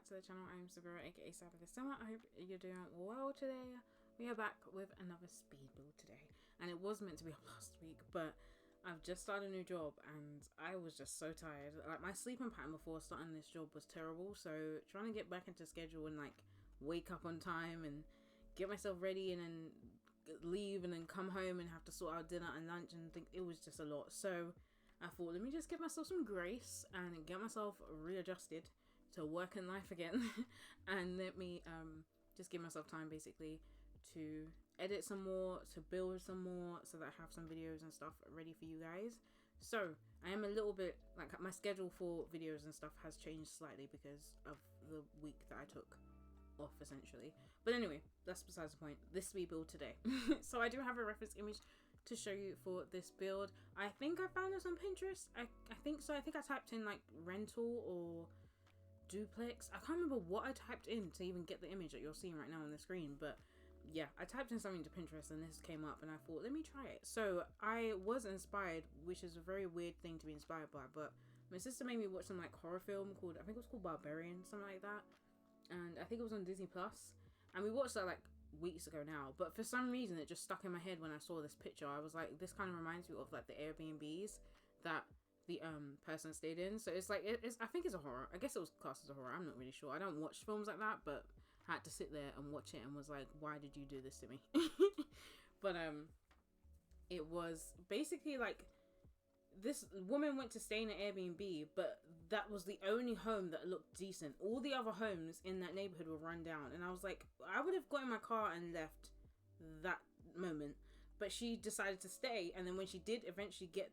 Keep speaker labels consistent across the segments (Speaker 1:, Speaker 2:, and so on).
Speaker 1: to the channel. I'm Sabira, aka Saabythesimmer. I hope you're doing well today. We are back with another speed build today, and it was meant to be up last week, but I've just started a new job and I was just so tired. Like, my sleeping pattern before starting this job was terrible, so trying to get back into schedule and like wake up on time and get myself ready and then leave and then come home and have to sort out dinner and lunch and think, it was just a lot. So I thought, let me just give myself some grace and get myself readjusted to work and life again and let me just give myself time basically to edit some more, to build some more, so that I have some videos and stuff ready for you guys. So I am a little bit like, my schedule for videos and stuff has changed slightly because of the week that I took off essentially, but anyway, that's besides the point. This speed build today. So I do have a reference image to show you for this build. I think I found this on Pinterest. I think so. I think I typed in like rental or duplex. I can't remember what I typed in to even get the image that you're seeing right now on the screen, but yeah, I typed in something to Pinterest and this came up and I thought, let me try it. So I was inspired, which is a very weird thing to be inspired by, but my sister made me watch some like horror film called, I think it was called Barbarian, something like that, and I think it was on Disney Plus, and we watched that like weeks ago now, but for some reason it just stuck in my head when I saw this picture. I was like, this kind of reminds me of like the Airbnbs that the person stayed in. So it's like, I think it's a horror. I guess it was classed as a horror, I'm not really sure. I don't watch films like that, but I had to sit there and watch it and was like, why did you do this to me? But it was basically like, this woman went to stay in an Airbnb, but that was the only home that looked decent. All the other homes in that neighborhood were run down, and I was like, I would have got in my car and left that moment, but she decided to stay. And then when she did eventually get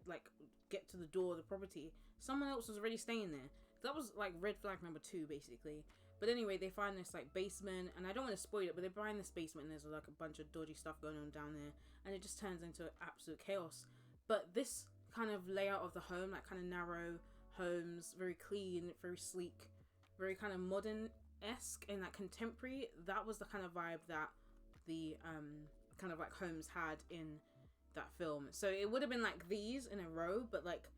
Speaker 1: to the door of the property, someone else was already staying there. That was like red flag number 2 basically. But anyway, they find this like basement, and I don't want to spoil it, but they find this basement and there's like a bunch of dodgy stuff going on down there, and it just turns into absolute chaos. But this kind of layout of the home, like kind of narrow homes, very clean, very sleek, very kind of modern-esque and like contemporary, that was the kind of vibe that the kind of like homes had in that film. So it would have been like these in a row, but like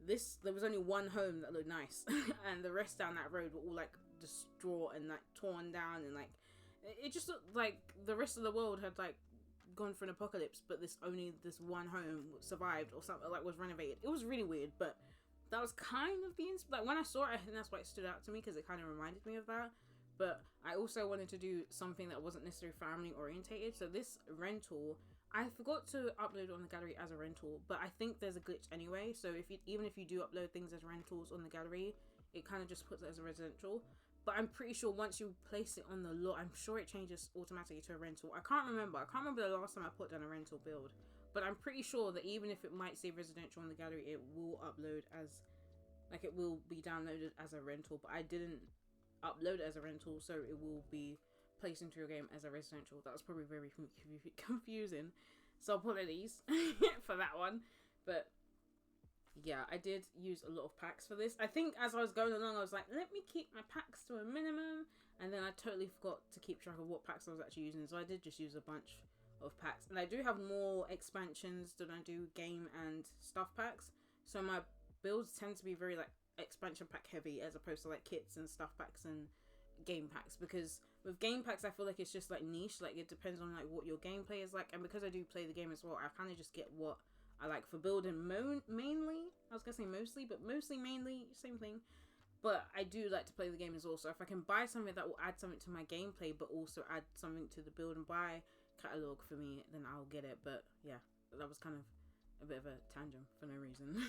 Speaker 1: this, there was only one home that looked nice and the rest down that road were all like distraught and like torn down, and like it just looked like the rest of the world had like gone for an apocalypse, but this one home survived or something, like was renovated. It was really weird, but that was kind of the like when I saw it, I think that's why it stood out to me, because it kind of reminded me of that. But I also wanted to do something that wasn't necessarily family orientated. So this rental, I forgot to upload on the gallery as a rental, but I think there's a glitch anyway. So even if you do upload things as rentals on the gallery, it kind of just puts it as a residential. But I'm pretty sure once you place it on the lot, I'm sure it changes automatically to a rental. I can't remember the last time I put down a rental build, but I'm pretty sure that even if it might say residential on the gallery, it will upload as, like, it will be downloaded as a rental. But I didn't upload it as a rental, so it will be placed into your game as a residential. That was probably very confusing, so apologies for that one. But yeah, I did use a lot of packs for this. I think as I was going along, I was like, let me keep my packs to a minimum, and then I totally forgot to keep track of what packs I was actually using, so I did just use a bunch of packs. And I do have more expansions than I do game and stuff packs, so my builds tend to be very like expansion pack heavy as opposed to like kits and stuff packs and game packs, because with game packs I feel like it's just like niche, like it depends on like what your gameplay is like, and because I do play the game as well, I kind of just get what I like for building mainly. I was gonna say mostly, but mostly mainly, same thing. But I do like to play the game as well, so if I can buy something that will add something to my gameplay but also add something to the build and buy catalog for me, then I'll get it. But yeah, that was kind of a bit of a tangent for no reason.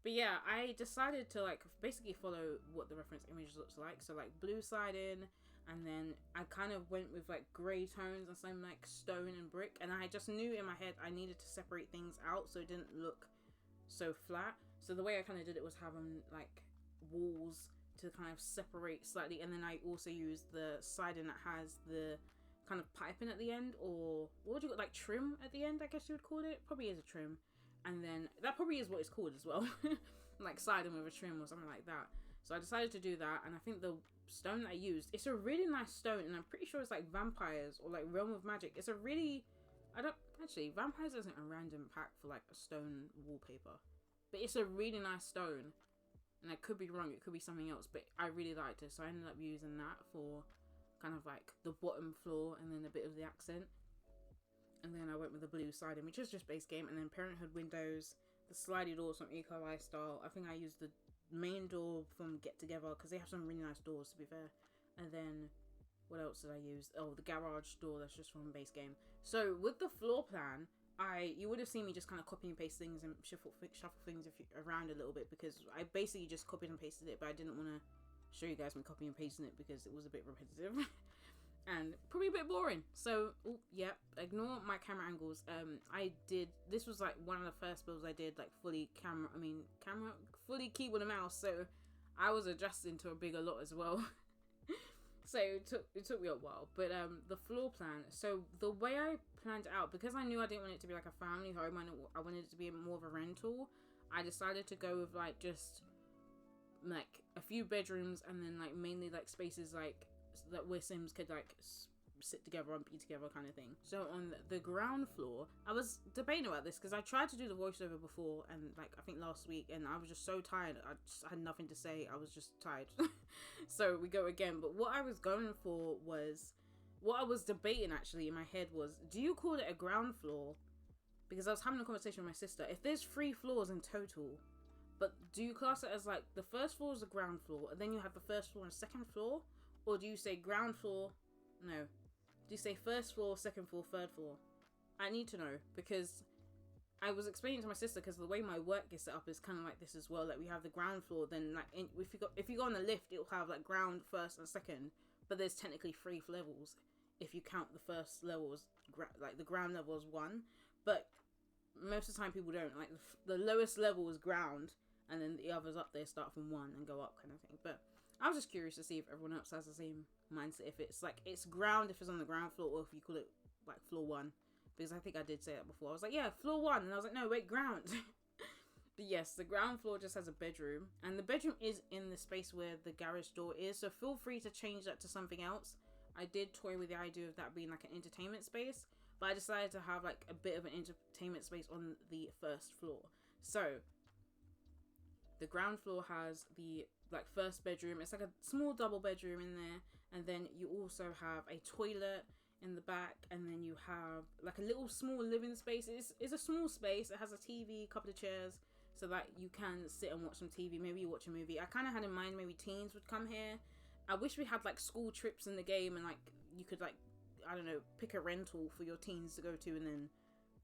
Speaker 1: But yeah, I decided to like basically follow what the reference image looks like. So like blue siding, and then I kind of went with like grey tones and some like stone and brick. And I just knew in my head I needed to separate things out so it didn't look so flat. So the way I kind of did it was having like walls to kind of separate slightly. And then I also used the siding that has the kind of piping at the end, or what would you call, like trim at the end, I guess you would call it. Probably is a trim. And then that probably is what it's called as well. Like siding with a trim or something like that. So I decided to do that, and I think the stone that I used, it's a really nice stone, and I'm pretty sure it's like vampires or like realm of magic. It's a really, vampires isn't a random pack for like a stone wallpaper, but it's a really nice stone. and I could be wrong, it could be something else, but I really liked it, so I ended up using that for kind of like the bottom floor and then a bit of the accent. And then I went with the blue siding, which is just base game, and then Parenthood windows, the slidey doors from Eco Lifestyle. I think I used the main door from Get Together because they have some really nice doors, to be fair. And then what else did I use? Oh, the garage door, that's just from base game. So with the floor plan, you would have seen me just kind of copy and paste things and shuffle things around a little bit, because I basically just copied and pasted it, but I didn't want to show you guys me copying and pasting it because it was a bit repetitive and probably a bit boring. So yeah, ignore my camera angles. This was like one of the first builds I did, like fully fully keyboard and mouse, so I was adjusting to a bigger lot as well. So it took me a while, but the floor plan, so the way I planned it out, because I knew I didn't want it to be like a family home, I wanted it to be more of a rental, I decided to go with like just like a few bedrooms, and then like mainly like spaces like that where Sims could like sit together and be together kind of thing. So on the ground floor, I was debating about this because I tried to do the voiceover before, and like I think last week, and I was just so tired, I just had nothing to say, I was just tired. So we go again, but what I was going for was, what I was debating actually in my head was, do you call it a ground floor? Because I was having a conversation with my sister, if there's 3 floors in total, but do you class it as like the first floor is the ground floor, and then you have the first floor and second floor? Or do you say ground floor? No. Do you say first floor, second floor, third floor? I need to know, because I was explaining to my sister, because the way my work is set up is kind of like this as well. Like we have the ground floor, then like if you go on the lift, it'll have like ground, first and second, but there's technically 3 levels if you count the first level as like the ground level as 1. But most of the time people don't. Like the lowest level is ground, and then the others up there start from 1 and go up kind of thing. But I was just curious to see if everyone else has the same mindset, if it's like it's ground if it's on the ground floor, or if you call it like floor 1, because I think I did say that before. I was like, yeah, floor 1, and I was like, no, wait, ground. But yes, the ground floor just has a bedroom, and the bedroom is in the space where the garage door is, so feel free to change that to something else. I did toy with the idea of that being like an entertainment space, but I decided to have like a bit of an entertainment space on the first floor. So the ground floor has the like first bedroom. It's like a small double bedroom in there, and then you also have a toilet in the back, and then you have like a little small living space. It's a small space. It has a TV, a couple of chairs, so that you can sit and watch some TV. Maybe you watch a movie. I kind of had in mind maybe teens would come here. I wish we had like school trips in the game, and like you could like, I don't know, pick a rental for your teens to go to, and then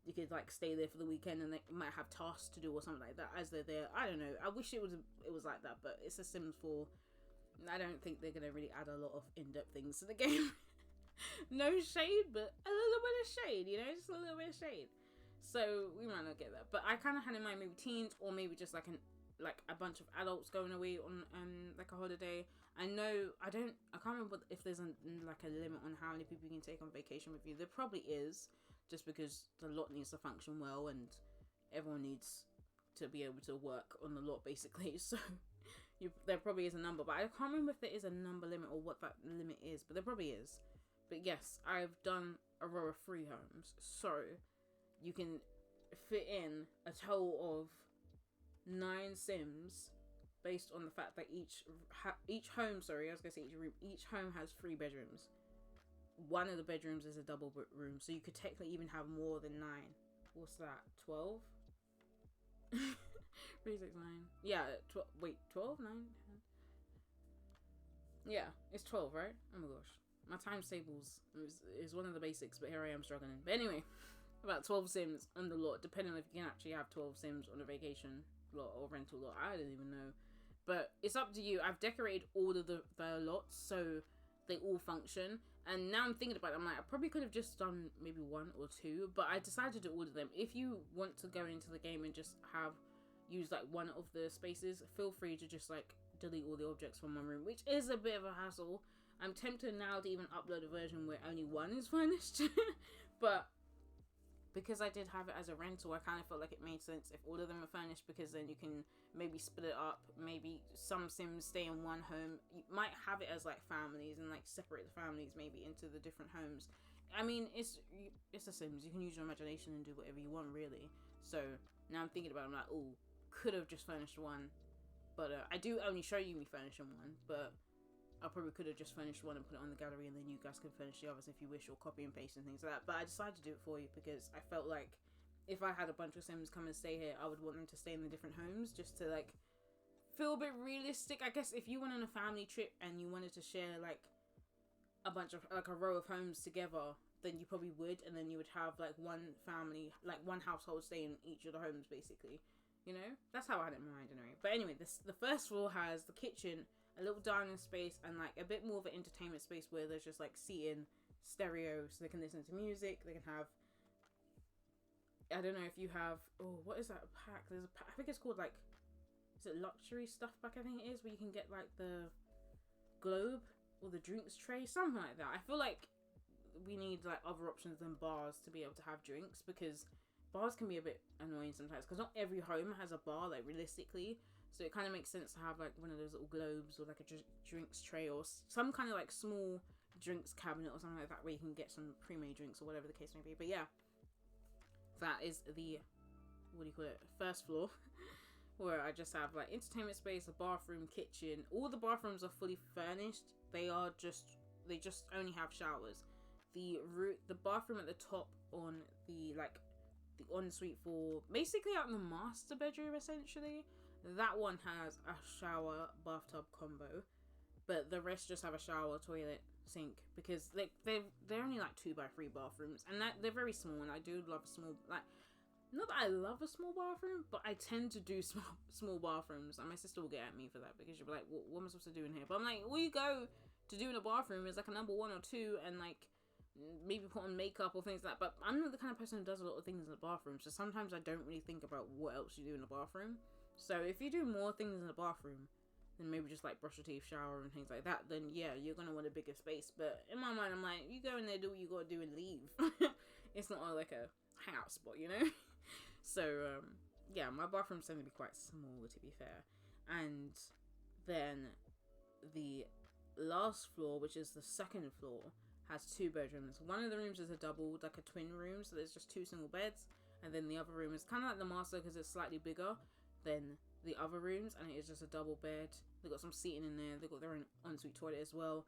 Speaker 1: you could like stay there for the weekend, and they might have tasks to do or something like that as they're there. I don't know. I wish it was like that, but it's a Sims 4. I don't think they're gonna really add a lot of in-depth things to the game. No shade, but a little bit of shade, you know, just a little bit of shade. So we might not get that, but I kind of had in mind maybe teens, or maybe just like a bunch of adults going away on like a holiday. I can't remember if there's like a limit on how many people you can take on vacation with you. There probably is, just because the lot needs to function well, and everyone needs to be able to work on the lot basically. So there probably is a number, but I can't remember if there is a number limit or what that limit is, but there probably is. But yes, I've done a row of 3 homes, so you can fit in a total of 9 Sims based on the fact that each home has 3 bedrooms. One of the bedrooms is a double room, so you could technically even have more than 9. What's that? 12? 3, 6, 9. Yeah, 12? 9? Yeah, it's 12, right? Oh my gosh. My times tables is one of the basics, but here I am struggling. But anyway, about 12 Sims on the lot, depending on if you can actually have 12 Sims on a vacation lot or rental lot. I don't even know. But it's up to you. I've decorated all of the lots, so they all function. And now I'm thinking about it, I'm like, I probably could have just done maybe 1 or 2, but I decided to do all of them. If you want to go into the game and just use like one of the spaces, feel free to just like delete all the objects from my room, which is a bit of a hassle. I'm tempted now to even upload a version where only 1 is furnished. But because I did have it as a rental, I kind of felt like it made sense if all of them are furnished, because then you can maybe split it up. Maybe some Sims stay in one home. You might have it as like families and like separate the families maybe into the different homes. I mean, it's a Sims. You can use your imagination and do whatever you want, really. So now I'm thinking about it, I'm like, oh, could have just furnished 1. But I do only show you me furnishing one, but I probably could have just furnished one and put it on the gallery, and then you guys can furnish the others if you wish, or copy and paste and things like that. But I decided to do it for you because I felt like if I had a bunch of Sims come and stay here, I would want them to stay in the different homes just to like feel a bit realistic. I guess if you went on a family trip and you wanted to share like a bunch of like a row of homes together, then you probably would, and then you would have like one family, like one household stay in each of the homes basically. You know, that's how I had it in mind anyway. But anyway, the first floor has the kitchen, a little dining space, and like a bit more of an entertainment space where there's just like seating, stereo, so they can listen to music. They can have, I don't know if you have, what is that pack? There's a pack, I think it's called like, is it luxury stuff pack? I think it is, where you can get like the globe or the drinks tray, something like that. I feel like we need like other options than bars to be able to have drinks, because bars can be a bit annoying sometimes because not every home has a bar, like realistically. So it kind of makes sense to have like one of those little globes or like a drinks tray or some kind of like small drinks cabinet or something like that where you can get some pre-made drinks or whatever the case may be. But yeah, that is the, what do you call it, first floor where I just have like entertainment space, a bathroom, kitchen. All the bathrooms are fully furnished. They just only have showers. The bathroom at the top on the like the ensuite for basically out in the master bedroom essentially, that one has a shower bathtub combo, but the rest just have a shower, toilet, sink, because like they're only like 2x3 bathrooms, and that they're very small, and I do love a small, like, not that I love a small bathroom, but I tend to do small bathrooms, and my sister will get at me for that because she'll be like, what am I supposed to do in here? But I'm like, all you go to do in a bathroom is like a number 1 or 2, and like maybe put on makeup or things like that. But I'm not the kind of person who does a lot of things in the bathroom, so sometimes I don't really think about what else you do in the bathroom. So if you do more things in the bathroom than maybe just like brush your teeth, shower and things like that, then yeah, you're gonna want a bigger space. But in my mind, I'm like, you go in there, do what you gotta do and leave. It's not like a hangout spot, you know. So yeah, my bathrooms tend to be quite small, to be fair. And then the last floor, which is the second floor, has 2 bedrooms. One of the rooms is a double, like a twin room, so there's just 2 single beds, and then the other room is kind of like the master because it's slightly bigger than the other rooms, and it is just a double bed. They've got some seating in there. They've got their own ensuite toilet as well.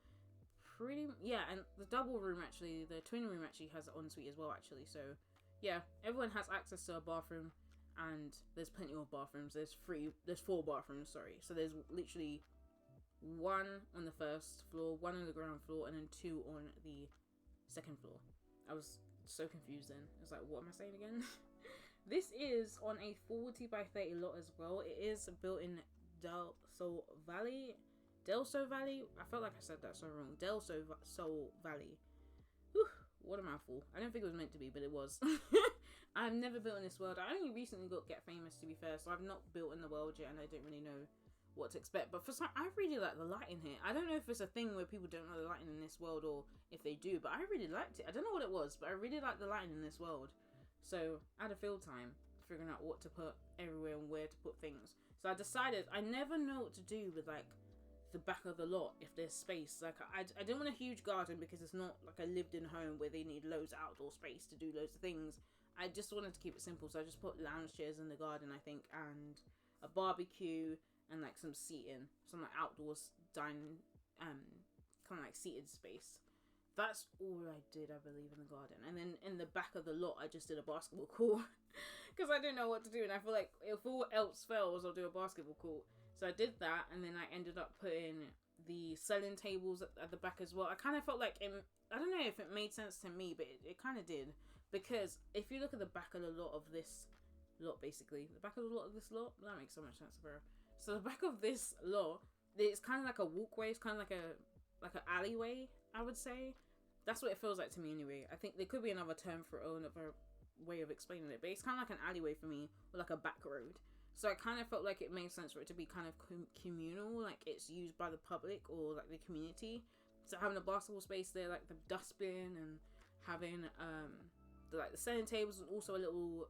Speaker 1: And the double room actually, the twin room actually has an ensuite as well actually. So yeah, everyone has access to a bathroom, and there's plenty of bathrooms. There's 4 bathrooms, sorry. So there's literally 1 on the first floor, 1 on the ground floor, and then 2 on the second floor. I was so confused then. I was like, what am I saying again? This is on a 40x30 lot as well. It is built in Del Sol Valley. I felt like I said that so wrong. Del Sol Valley. Whew, what a mouthful. I don't think it was meant to be, but it was. I've never built in this world. I only recently got Get Famous, to be fair, so I've not built in the world yet, and I don't really know what to expect. But for some, I really like the lighting here. I don't know if it's a thing where people don't know the lighting in this world, or if they do, but I really liked it. I don't know what it was, but I really like the lighting in this world. So I had a field time figuring out what to put everywhere and where to put things. So I decided, I never know what to do with like the back of the lot if there's space. Like I didn't want a huge garden because it's not like a lived in home where they need loads of outdoor space to do loads of things. I just wanted to keep it simple, so I just put lounge chairs in the garden, I think, and a barbecue and like some seating, some like outdoors dining, kind of like seated space. That's all I did, I believe, in the garden. And then in the back of the lot, I just did a basketball court because I didn't know what to do. And I feel like if all else fails, I'll do a basketball court. So I did that, and then I ended up putting the selling tables at the back as well. I kind of felt like I don't know if it made sense to me, but it kind of did. Because if you look at the back of the lot of this lot, basically, the back of the lot of this lot, that makes so much sense, bro. So the back of this lot, it's kind of like a walkway. It's kind of like an alleyway, I would say. That's what it feels like to me anyway. I think there could be another term for it or another way of explaining it, but it's kind of like an alleyway for me, or like a back road. So I kind of felt like it made sense for it to be kind of communal, like it's used by the public or like the community. So having a basketball space there, like the dustbin, and having the selling tables, and also a little,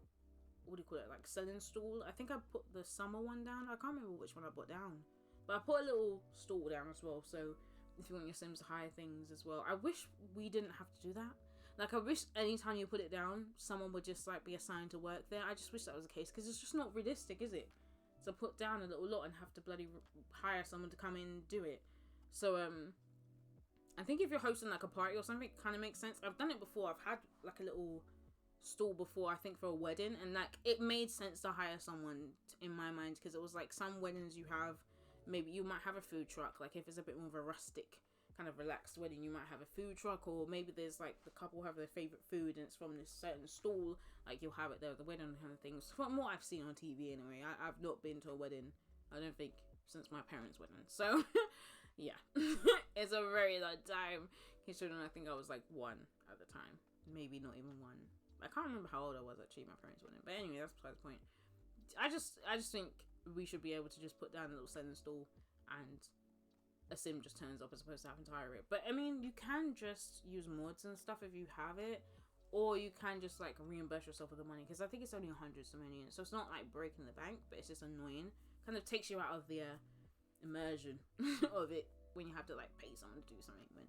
Speaker 1: what do you call it, like selling stool. I think I put the summer one down. I can't remember which one I put down, but I put a little stool down as well. So if you want your Sims to hire things as well. I wish we didn't have to do that. Like, I wish anytime you put it down, someone would just like be assigned to work there. I just wish that was the case, because it's just not realistic, is it? to put down a little lot and have to bloody hire someone to come in and do it. So I think if you're hosting like a party or something, it kind of makes sense. I've done it before. I've had like a little stall before, I think for a wedding, and like it made sense to hire someone in my mind, because it was like some weddings you have, maybe you might have a food truck, like if it's a bit more of a rustic kind of relaxed wedding, you might have a food truck, or maybe there's like the couple have their favorite food and it's from this certain stall, like you'll have it there at the wedding kind of things. From what I've seen on TV anyway, I've not been to a wedding, I don't think, since my parents' wedding, so yeah. It's a very long time, considering I think I was like 1 at the time, maybe not even 1. I can't remember how old I was actually my parents' wedding, but anyway, that's besides the point. I just think we should be able to just put down a little selling stall and a sim just turns up as opposed to having to hire it. But I mean, you can just use mods and stuff if you have it, or you can just like reimburse yourself with the money, because I think it's only 100 some units, so it's not like breaking the bank, but it's just annoying. Kind of takes you out of the immersion of it when you have to like pay someone to do something, when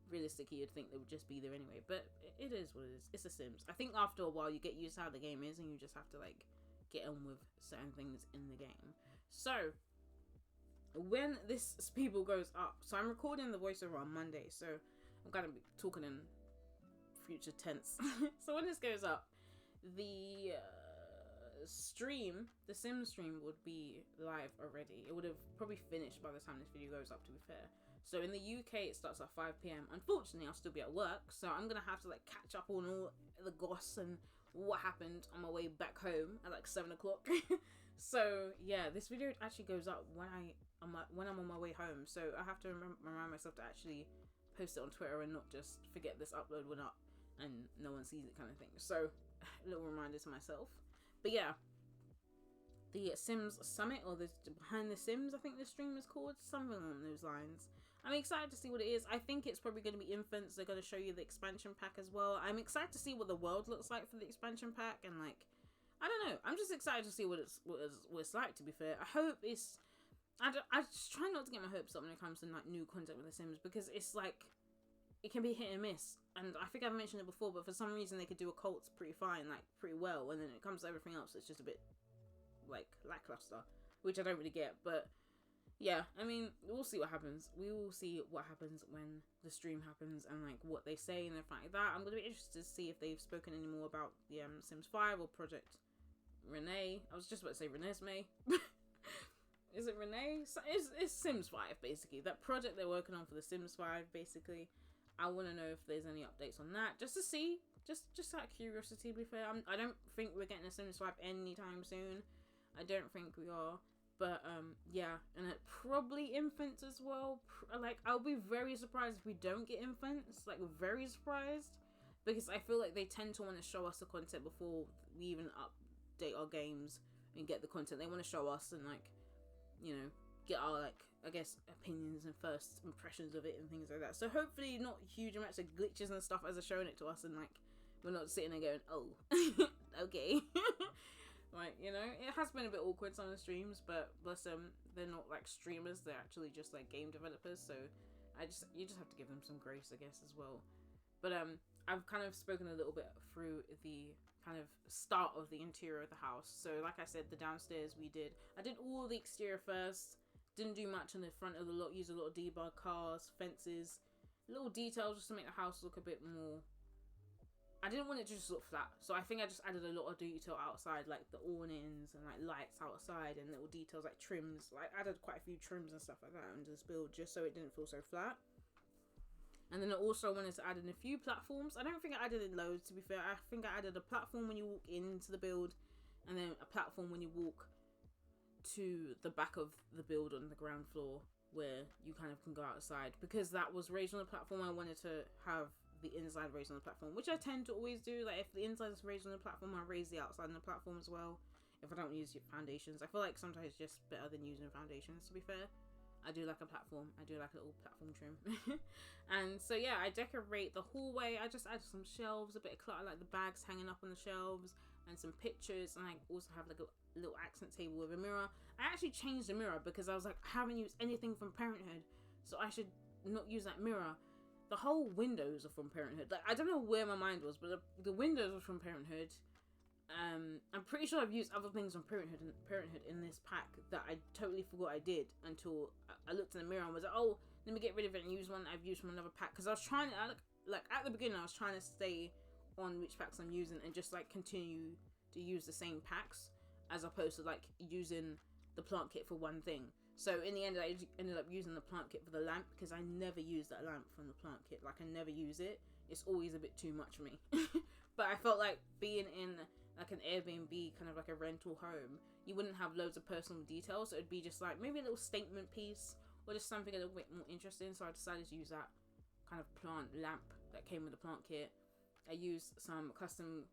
Speaker 1: realistically you'd think they would just be there anyway. But it is what it is. It's The Sims. I think after a while you get used to how the game is, and you just have to like get on with certain things in the game. So when this speedball goes up, so I'm recording the voiceover on Monday, so I'm gonna be talking in future tense. So when this goes up, the stream, the Sims stream, would be live already. It would have probably finished by the time this video goes up, to be fair. So in the UK it starts at 5 p.m. Unfortunately I'll still be at work, so I'm gonna have to like catch up on all the goss and what happened on my way back home at like 7 o'clock. So yeah, this video actually goes up when I'm on my way home, so I have to remind myself to actually post it on Twitter and not just forget this upload went up and no one sees it kind of thing. So a little reminder to myself. But yeah, the Sims Summit, or the Behind the Sims, I think the stream is called, something along those lines. I'm excited to see what it is. I think it's probably going to be infants. They're going to show you the expansion pack as well. I'm excited to see what the world looks like for the expansion pack, and like, I don't know. I'm just excited to see what it's like, to be fair. I hope it's... I just try not to get my hopes up when it comes to like new content with The Sims, because it's like, it can be hit and miss. And I think I've mentioned it before, but for some reason they could do occults pretty fine, like pretty well, and then it comes to everything else, it's just a bit like lackluster, which I don't really get. But yeah, I mean, we'll see what happens. We will see what happens when the stream happens, and like what they say and everything like that. I'm gonna be interested to see if they've spoken any more about the Sims 5 or Project Renee. I was just about to say Renesmee. Is it Renee? It's Sims 5, basically. That project they're working on for the Sims 5, basically. I want to know if there's any updates on that, just to see. Just out of curiosity, to be fair. I don't think we're getting a Sims 5 anytime soon. I don't think we are. But, yeah. And probably infants as well. Like, I'll be very surprised if we don't get infants. Like, very surprised. Because I feel like they tend to want to show us the content before we even update our games and get the content. They want to show us and, like, you know, get our, like, I guess, opinions and first impressions of it and things like that. So hopefully not huge amounts of glitches and stuff as they're showing it to us, and like we're not sitting there going, oh, okay. Like, you know, it has been a bit awkward some of the streams, but bless them, they're not like streamers, they're actually just like game developers, so you just have to give them some grace, I guess, as well. But I've kind of spoken a little bit through the kind of start of the interior of the house. So like I said, the downstairs I did all the exterior first, didn't do much on the front of the lot, used a lot of debug cars, fences, little details just to make the house look a bit more... I didn't want it to just look flat, so I think I just added a lot of detail outside, like the awnings and like lights outside and little details like trims. Like I added quite a few trims and stuff like that into this build just so it didn't feel so flat. And then I also wanted to add in a few platforms. I don't think I added in loads, to be fair. I think I added a platform when you walk into the build, and then a platform when you walk to the back of the build on the ground floor, where you kind of can go outside. Because that was raised on the platform, I wanted to have the inside raised on the platform, which I tend to always do. Like if the inside is raised on the platform, I raise the outside on the platform as well. If I don't use foundations, I feel like sometimes it's just better than using foundations, to be fair. I do like a platform. I do like a little platform trim. And so yeah, I decorate the hallway. I just add some shelves, a bit of clutter, like the bags hanging up on the shelves, and some pictures. And I also have like a little accent table with a mirror. I actually changed the mirror because I was like, I haven't used anything from Parenthood, so I should not use that mirror. The whole windows are from Parenthood. Like I don't know where my mind was, but the windows were from Parenthood. I'm pretty sure I've used other things on Parenthood in this pack that I totally forgot I did until I looked in the mirror and was like, oh, let me get rid of it and use one I've used from another pack. Because I was trying to, like at the beginning, I was trying to stay on which packs I'm using and just like continue to use the same packs as opposed to like using the plant kit for one thing. So in the end, I ended up using the plant kit for the lamp because I never use that lamp from the plant kit. Like I never use it. It's always a bit too much for me. But I felt like being in like an Airbnb, kind of like a rental home, you wouldn't have loads of personal details. So it'd be just like maybe a little statement piece or just something a little bit more interesting. So I decided to use that kind of plant lamp that came with the plant kit. I used some custom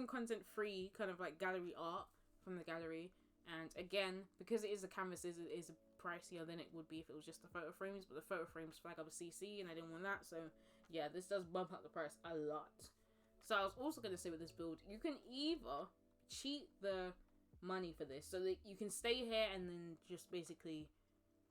Speaker 1: content free kind of like gallery art from the gallery. And again, because it is a canvas, it is pricier than it would be if it was just the photo frames, but the photo frames flag up a CC and I didn't want that. So yeah, this does bump up the price a lot. So I was also going to say with this build, you can either cheat the money for this so that you can stay here and then just basically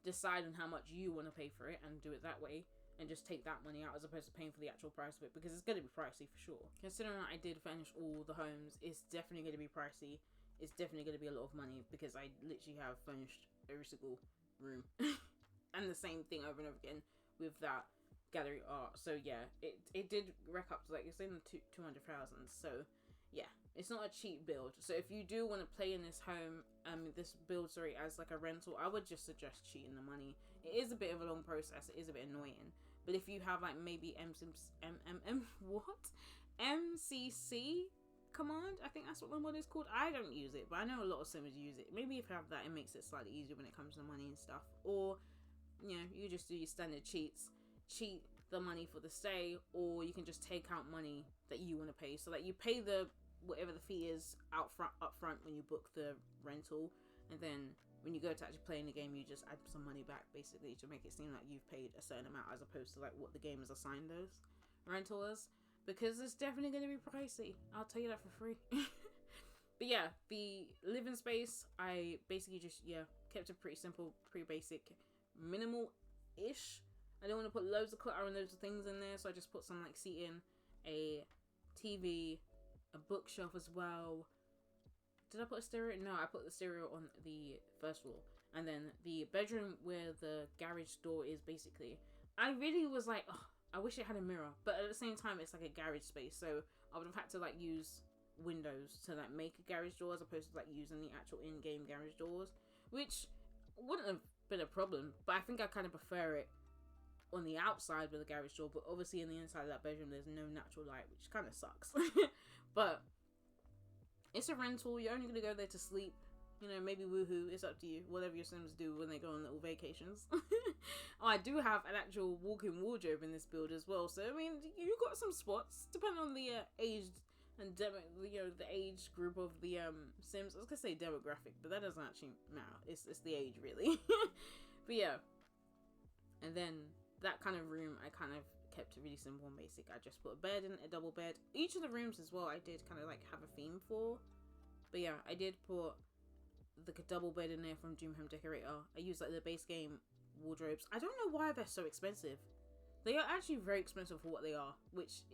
Speaker 1: decide on how much you want to pay for it and do it that way and just take that money out as opposed to paying for the actual price of it, because it's going to be pricey for sure. Considering that I did finish all the homes, it's definitely going to be pricey. It's definitely going to be a lot of money because I literally have furnished every single room and the same thing over and over again with that gallery art. So yeah, it did rack up to like it's in the 200,000. So yeah, it's not a cheap build. So if you do want to play in this home, this build, sorry, as like a rental, I would just suggest cheating the money. It is a bit of a long process. It is a bit annoying. But if you have like maybe MCC command, I think that's what the mod is called. I don't use it, but I know a lot of simmers use it. Maybe if you have that, it makes it slightly easier when it comes to money and stuff. Or you know, you just do your standard cheat the money for the stay, or you can just take out money that you want to pay. So like you pay the whatever the fee is up front when you book the rental, and then when you go to actually play in the game, you just add some money back basically to make it seem like you've paid a certain amount as opposed to like what the game has assigned those rentals. Because it's definitely going to be pricey. I'll tell you that for free. But yeah, the living space, I basically just, kept it pretty simple, pretty basic, minimal-ish. I don't want to put loads of clutter and loads of things in there, so I just put some like seating, a TV, a bookshelf as well. Did I put a stereo? No, I put the stereo on the first wall. And then the bedroom where the garage door is basically. I really was like, oh, I wish it had a mirror, but at the same time, it's like a garage space, so I would have had to like use windows to like make a garage door as opposed to like using the actual in-game garage doors, which wouldn't have been a problem, but I think I kind of prefer it on the outside with the garage door, but obviously in the inside of that bedroom, there's no natural light, which kind of sucks. But it's a rental, you're only going to go there to sleep. You know, maybe woohoo, it's up to you. Whatever your Sims do when they go on little vacations. Oh, I do have an actual walk-in wardrobe in this build as well. So, I mean, you got some spots, depending on the age and the age group of the Sims. I was going to say demographic, but that doesn't actually matter. It's the age, really. But yeah. And then that kind of room, I kind of kept it really simple and basic. I just put a bed in, a double bed. Each of the rooms as well, I did kind of like have a theme for. But yeah, I did put the double bed in there from Dream Home Decorator. I used like the base game wardrobes. I don't know why they're so expensive. They are actually very expensive for what they are, which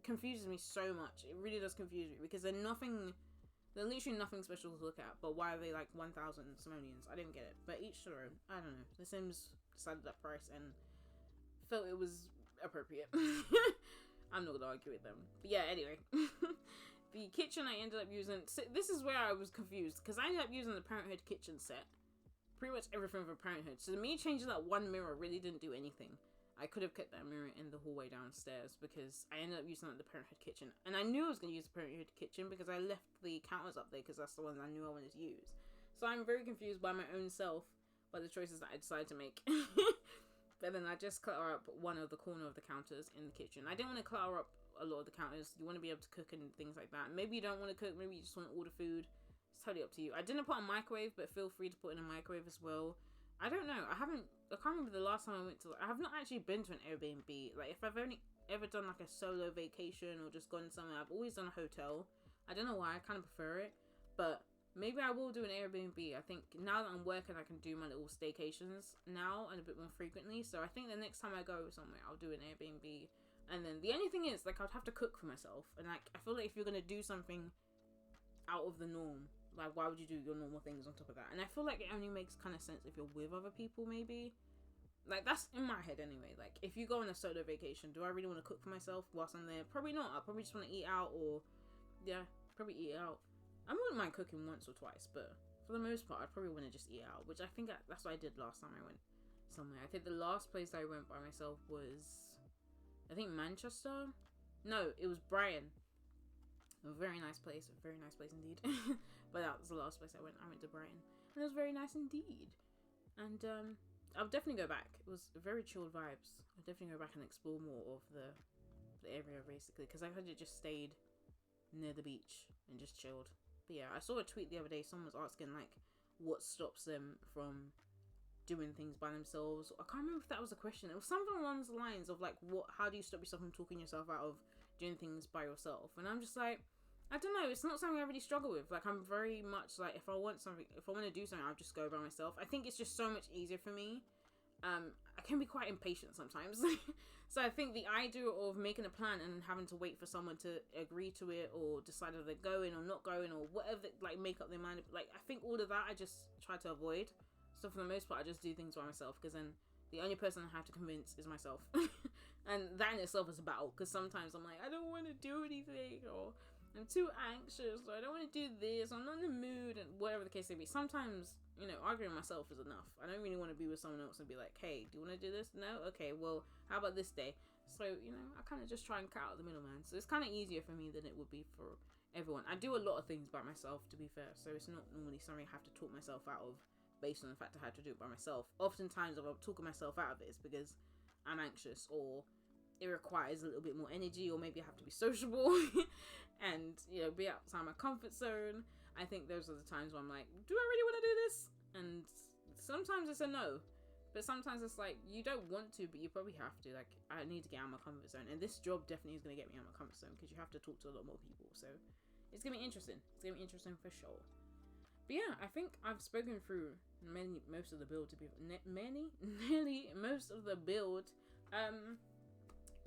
Speaker 1: confuses me so much. It really does confuse me because they're literally nothing special to look at, but why are they like 1,000 simoleons? I didn't get it, but each to their own. I don't know. The Sims decided that price and felt it was appropriate. I'm not gonna argue with them, but yeah, anyway. The kitchen I ended up using, this is where I was confused, because I ended up using the Parenthood kitchen set. Pretty much everything for Parenthood. So me changing that one mirror really didn't do anything. I could have kept that mirror in the hallway downstairs, because I ended up using the Parenthood kitchen. And I knew I was going to use the Parenthood kitchen, because I left the counters up there, because that's the ones I knew I wanted to use. So I'm very confused by my own self, by the choices that I decided to make. But then I just clutter up one of the corner of the counters in the kitchen. I didn't want to clutter up a lot of the counters. You want to be able to cook and things like that. Maybe you don't want to cook, maybe you just want to order food. It's totally up to you. I didn't put a microwave, but feel free to put in a microwave as well. I don't know, I can't remember the last time I went to, I have not actually been to an Airbnb. Like if I've only ever done like a solo vacation or just gone somewhere, I've always done a hotel. I don't know why, I kind of prefer it, but maybe I will do an Airbnb. I think now that I'm working, I can do my little staycations now and a bit more frequently. So I think the next time I go somewhere, I'll do an Airbnb And then the only thing is, like, I'd have to cook for myself. And, like, I feel like if you're going to do something out of the norm, like, why would you do your normal things on top of that? And I feel like it only makes kind of sense if you're with other people, maybe. Like, that's in my head anyway. Like, if you go on a solo vacation, do I really want to cook for myself whilst I'm there? Probably not. I probably just want to eat out, or, yeah, probably eat out. I wouldn't mind cooking once or twice, but for the most part, I'd probably want to just eat out, which I think that's what I did last time I went somewhere. I think the last place I went by myself was, I think, Manchester. No, it was Brighton. A very nice place indeed. But that was the last place I went. I went to Brighton, and it was very nice indeed. And I'll definitely go back. It was very chilled vibes. I'll definitely go back and explore more of the area, basically, because I could have just stayed near the beach and just chilled. But yeah, I saw a tweet the other day. Someone was asking, like, what stops them from doing things by themselves. I can't remember if that was a question. It was something along the lines of, like, how do you stop yourself from talking yourself out of doing things by yourself? And I'm just like, I don't know, it's not something I really struggle with. Like, I'm very much like, if I want to do something, I'll just go by myself. I think it's just so much easier for me. I can be quite impatient sometimes. So I think the idea of making a plan and having to wait for someone to agree to it, or decide if they're going or not going, or whatever, like, make up their mind, like, I think all of that I just try to avoid. So for the most part, I just do things by myself, because then the only person I have to convince is myself. And that in itself is a battle, because sometimes I'm like, I don't want to do anything, or I'm too anxious, or I don't want to do this, I'm not in the mood, and whatever the case may be. Sometimes, you know, arguing with myself is enough. I don't really want to be with someone else and be like, hey, do you want to do this? No? Okay, well, how about this day? So, you know, I kind of just try and cut out the middleman. So it's kind of easier for me than it would be for everyone. I do a lot of things by myself, to be fair, so it's not normally something I have to talk myself out of based on the fact I had to do it by myself. Oftentimes, if I'm talking myself out of it, it's because I'm anxious, or it requires a little bit more energy, or maybe I have to be sociable and, you know, be outside my comfort zone. I think those are the times where I'm like, do I really want to do this? And sometimes it's a no, but sometimes it's like, you don't want to, but you probably have to. Like, I need to get out of my comfort zone, and this job definitely is going to get me out of my comfort zone, because you have to talk to a lot more people, so it's going to be interesting. It's going to be interesting for sure. But yeah, I think I've spoken through most of the build, nearly most of the build.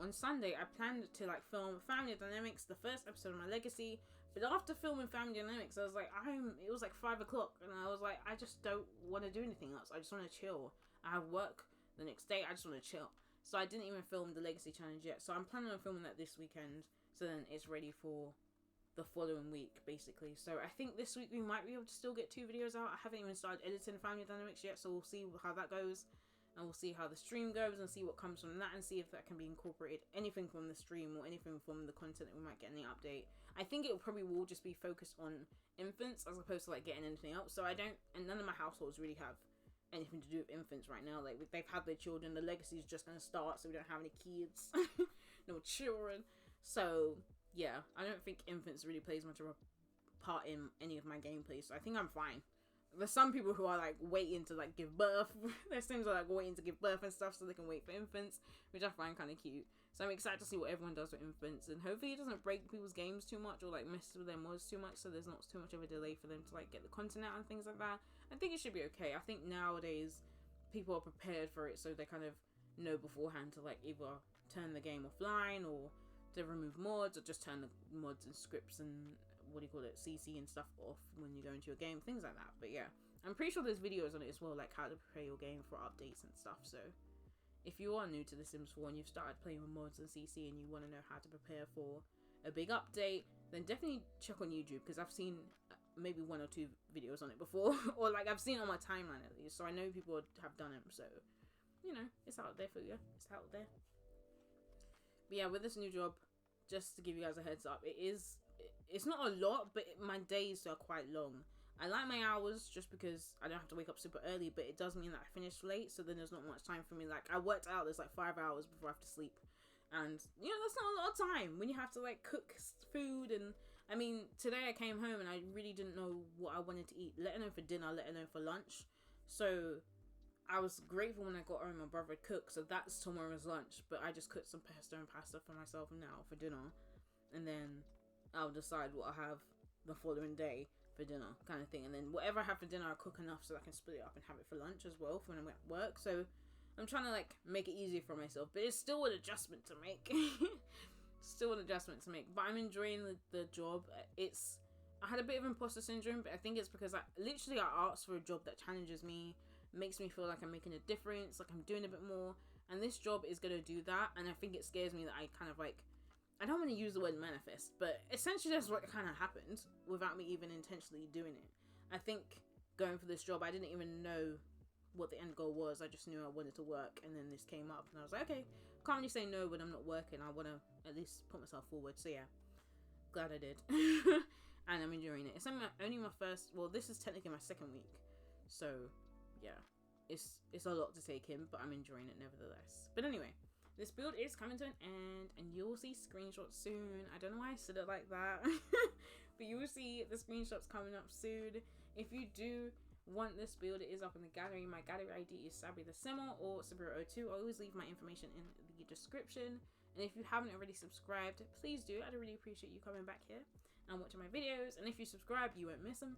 Speaker 1: On Sunday, I planned to, like, film Family Dynamics, the first episode of my Legacy. But after filming Family Dynamics, I was like, it was like 5 o'clock, and I was like, I just don't want to do anything else. I just want to chill. I have work the next day. I just want to chill. So I didn't even film the Legacy Challenge yet. So I'm planning on filming that this weekend, so then it's ready for the following week, basically. So I think this week we might be able to still get 2 videos out. I haven't even started editing Family Dynamics yet, so we'll see how that goes. And we'll see how the stream goes, and see what comes from that, and see if that can be incorporated. Anything from the stream, or anything from the content that we might get in the update. I think it probably will just be focused on infants, as opposed to, like, getting anything else. So I don't, and none of my households really have anything to do with infants right now. Like, they've had their children, the legacy is just going to start, so we don't have any kids. No children. So, yeah, I don't think infants really plays much of a part in any of my gameplay, so I think I'm fine. There's some people who are, like, waiting to, like, give birth. There's things are, like, waiting to give birth and stuff so they can wait for infants, which I find kind of cute. So I'm excited to see what everyone does with infants, and hopefully it doesn't break people's games too much, or, like, mess with their mods too much, so there's not too much of a delay for them to, like, get the content out and things like that. I think it should be okay. I think nowadays people are prepared for it, so they kind of know beforehand to, like, either turn the game offline, or to remove mods, or just turn the mods and scripts and CC and stuff off when you go into your game, things like that. But yeah, I'm pretty sure there's videos on it as well, like how to prepare your game for updates and stuff. So if you are new to The Sims 4 and you've started playing with mods and CC and you want to know how to prepare for a big update, then definitely check on YouTube, because I've seen maybe 1 or 2 videos on it before, or, like, I've seen it on my timeline at least, so I know people have done them. So, you know, it's out there for you. It's out there. But yeah, with this new job, just to give you guys a heads up, it's not a lot, but my days are quite long. I like my hours just because I don't have to wake up super early, but it does mean that I finish late, so then there's not much time for me. Like, I worked out there's like 5 hours before I have to sleep, and, you know, that's not a lot of time when you have to, like, cook food. And I mean, today I came home and I really didn't know what I wanted to eat, let alone for dinner, let alone for lunch. So I was grateful when I got home, my brother had cooked, so that's tomorrow's lunch. But I just cooked some pesto and pasta for myself now for dinner, and then I'll decide what I have the following day for dinner, kind of thing. And then whatever I have for dinner, I'll cook enough so I can split it up and have it for lunch as well for when I'm at work. So I'm trying to like make it easier for myself, but it's still an adjustment to make. Still an adjustment to make, but I'm enjoying the job. I had a bit of imposter syndrome, but I think it's because I asked for a job that challenges me, makes me feel like I'm making a difference, like I'm doing a bit more, and this job is gonna do that. And I think it scares me that I kind of like, I don't want to use the word manifest, but essentially that's what kind of happened without me even intentionally doing it. I think going for this job, I didn't even know what the end goal was. I just knew I wanted to work, and then this came up, and I was like, okay, can't really say no when I'm not working. I want to at least put myself forward. So yeah, glad I did. And I'm enjoying it. It's only my first, well, this is technically my second week, so yeah, it's a lot to take in, but I'm enjoying it nevertheless. But anyway, this build is coming to an end, and you'll see screenshots soon. I don't know why I said it like that, but you will see the screenshots coming up soon. If you do want this build, it is up in the gallery. My gallery ID is Saabythesimmer or Sabiro02. I always leave my information in the description. And if you haven't already subscribed, please do. I'd really appreciate you coming back here and watching my videos. And if you subscribe, you won't miss them.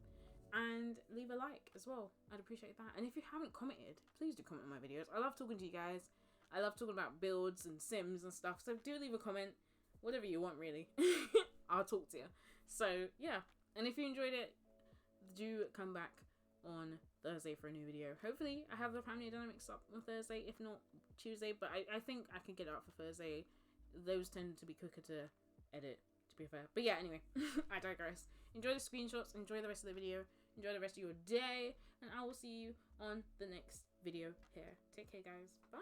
Speaker 1: And leave a like as well. I'd appreciate that. And if you haven't commented, please do comment on my videos. I love talking to you guys. I love talking about builds and sims and stuff. So do leave a comment. Whatever you want, really. I'll talk to you. So, yeah. And if you enjoyed it, do come back on Thursday for a new video. Hopefully, I have the family dynamics up on Thursday. If not, Tuesday. But I think I can get it up for Thursday. Those tend to be quicker to edit, to be fair. But yeah, anyway. I digress. Enjoy the screenshots. Enjoy the rest of the video. Enjoy the rest of your day. And I will see you on the next video here. Take care, guys. Bye.